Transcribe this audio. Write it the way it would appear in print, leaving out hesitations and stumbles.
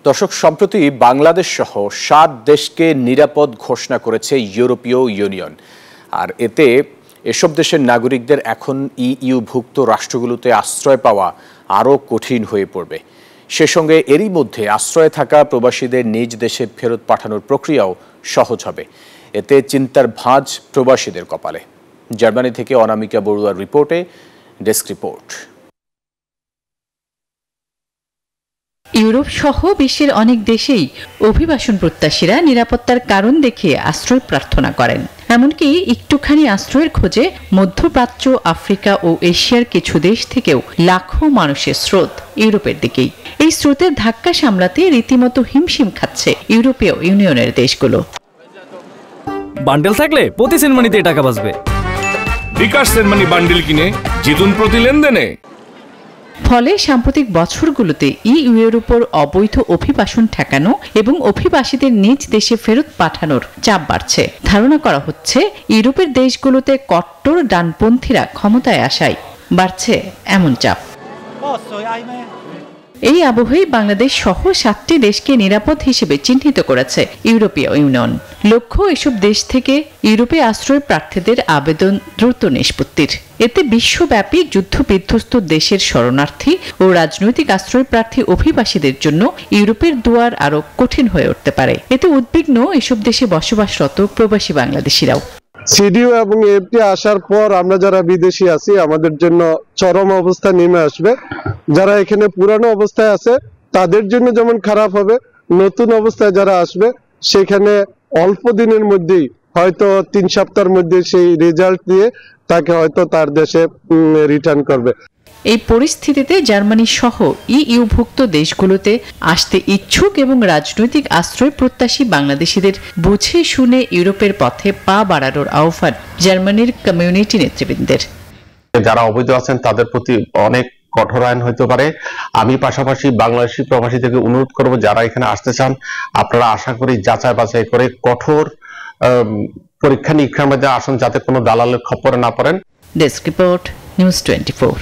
দর্শক, সম্প্রতি বাংলাদেশ সহ 7 দেশকে নিরাপদ ঘোষণা করেছে ইউরোপীয় ইউনিয়ন। আর এতে এসব দেশের নাগরিকদের এখন ইইউভুক্ত রাষ্ট্রগুলোতে আশ্রয় পাওয়া আরও কঠিন হয়ে পড়বে। সে সঙ্গে এরই মধ্যে আশ্রয়ে থাকা প্রবাসীদের নিজ দেশে ফেরত পাঠানোর প্রক্রিয়াও সহজ হবে। এতে চিন্তার ভাঁজ প্রবাসীদের কপালে। জার্মানি থেকে অনামিকা বড়ুয়ার রিপোর্টে, ডেস্ক রিপোর্ট। ইউরোপ সহ বিশ্বের অনেক দেশেই অভিবাসন প্রত্যাশীরা নিরাপত্তার কারণ দেখিয়ে আশ্রয় প্রার্থনা করেন। এমনকি একটুখানি আশ্রয়ের খোঁজে মধ্যপ্রাচ্য, আফ্রিকা ও এশিয়ার কিছু দেশ থেকেও লাখো মানুষের স্রোত ইউরোপের দিকেই। এই স্রোতের ধাক্কা সামলাতে রীতিমতো হিমশিম খাচ্ছে ইউরোপীয় ইউনিয়নের দেশগুলো। বান্ডেল থাকলে প্রতি সেনমানিতে টাকা বাঁচবে। বিকাশ সেনমানি বান্ডেল কিনে জিতুন প্রতি লেনদেনে। ফলে সাম্প্রতিক বছরগুলোতে ইইউর উপর অবৈধ অভিবাসন ঠেকানো এবং অভিবাসীদের নিজ দেশে ফেরত পাঠানোর চাপ বাড়ছে। ধারণা করা হচ্ছে ইউরোপের দেশগুলোতে কট্টর ডানপন্থীরা ক্ষমতায় আসায় বাড়ছে এমন চাপ। এই আবহেই বাংলাদেশ সহ 7টি দেশকে নিরাপদ হিসেবে চিহ্নিত করেছে ইউরোপীয় ইউনিয়ন। লক্ষ্য এসব দেশ থেকে ইউরোপে আশ্রয় প্রার্থীদের আবেদন দ্রুত নিষ্পত্তির। এতে বিশ্বব্যাপী যুদ্ধবিধ্বস্ত দেশের শরণার্থী ও রাজনৈতিক আশ্রয় প্রার্থী অভিবাসীদের জন্য ইউরোপের দুয়ার আরো কঠিন হয়ে উঠতে পারে। এতে উদ্বিগ্ন এসব দেশে বসবাসরত প্রবাসী বাংলাদেশিরাও। সিডিও এবং এফটি আসার পর আমরা যারা বিদেশি আছি আমাদের জন্য চরম অবস্থা নেমে আসবে। যারা এখানে পুরানো অবস্থায় আছে তাদের জন্য যেমন খারাপ হবে, নতুন অবস্থায় যারা আসবে সেখানে অল্প দিনের মধ্যেই হয়তো 3 সপ্তাহের মধ্যে সেই রেজাল্ট দিয়ে তাকে হয়তো তার দেশে রিটার্ন করবে। এই পরিস্থিতিতে জার্মানি সহ ইইউভুক্ত দেশগুলোতে আসতে ইচ্ছুক এবং রাজনৈতিক আশ্রয় প্রত্যাশী বাংলাদেশিদের বুঝে শুনে ইউরোপের পথে পা বাড়ানোর আহ্বান জার্মানির কমিউনিটি নেতৃবৃন্দের। যারা অবৈধ আছেন তাদের প্রতি অনেক কঠোর আইন হতে পারে। আমি পাশাপাশি বাংলাদেশি প্রবাসীদেরকে অনুরোধ করব, যারা এখানে আসতে চান আপনারা আশা করি যাচাই বাছাই করে কঠোর পরীক্ষা নিরীক্ষার মধ্যে আসুন, যাতে কোনো দালালের খপ্পরে না পড়েন। Desk report, news 24।